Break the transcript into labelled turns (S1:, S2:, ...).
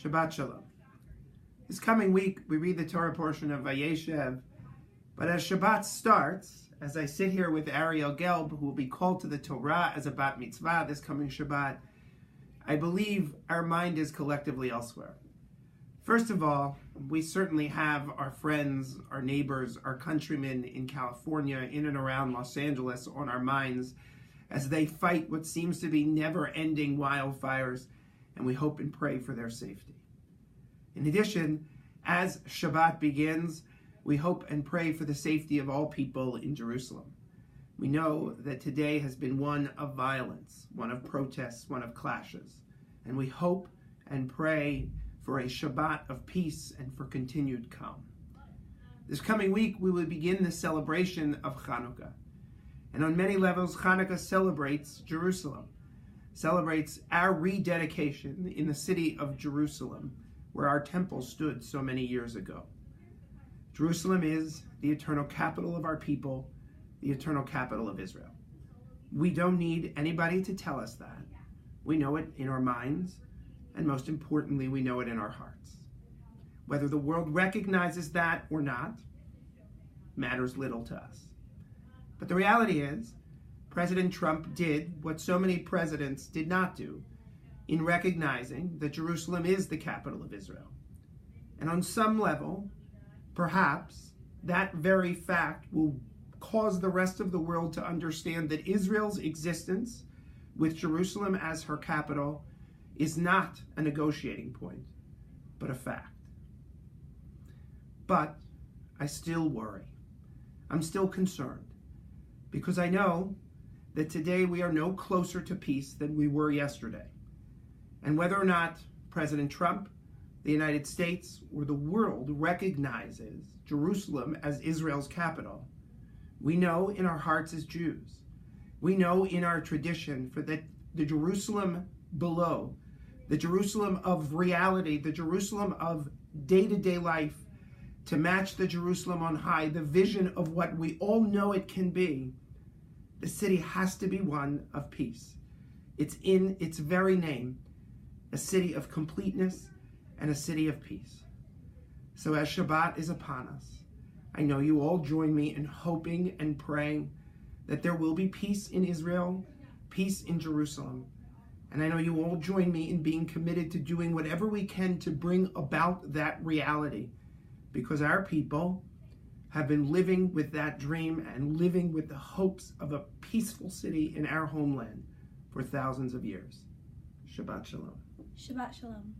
S1: Shabbat Shalom. This coming week, we read the Torah portion of Vayeshev, but as Shabbat starts, as I sit here with Ariel Gelb, who will be called to the Torah as a bat mitzvah this coming Shabbat, I believe our mind is collectively elsewhere. First of all, we certainly have our friends, our neighbors, our countrymen in California, in and around Los Angeles on our minds as they fight what seems to be never-ending wildfires, and we hope and pray for their safety. In addition, as Shabbat begins, we hope and pray for the safety of all people in Jerusalem. We know that today has been one of violence, one of protests, one of clashes, and we hope and pray for a Shabbat of peace and for continued calm. This coming week, we will begin the celebration of Hanukkah. And on many levels, Hanukkah celebrates Jerusalem, celebrates our rededication in the city of Jerusalem, where our temple stood so many years ago. Jerusalem is the eternal capital of our people, the eternal capital of Israel. We don't need anybody to tell us that. We know it in our minds, and most importantly, we know it in our hearts. Whether the world recognizes that or not matters little to us. But the reality is, President Trump did what so many presidents did not do in recognizing that Jerusalem is the capital of Israel. And on some level, perhaps that very fact will cause the rest of the world to understand that Israel's existence with Jerusalem as her capital is not a negotiating point, but a fact. But I still worry. I'm still concerned because I know that today we are no closer to peace than we were yesterday. And whether or not President Trump, the United States, or the world recognizes Jerusalem as Israel's capital, we know in our hearts as Jews, we know in our tradition for that the Jerusalem below, the Jerusalem of reality, the Jerusalem of day-to-day life, to match the Jerusalem on high, the vision of what we all know it can be, the city has to be one of peace. It's in its very name, a city of completeness and a city of peace. So as Shabbat is upon us, I know you all join me in hoping and praying that there will be peace in Israel, peace in Jerusalem. And I know you all join me in being committed to doing whatever we can to bring about that reality, because our people have been living with that dream and living with the hopes of a peaceful city in our homeland for thousands of years. Shabbat Shalom.
S2: Shabbat Shalom.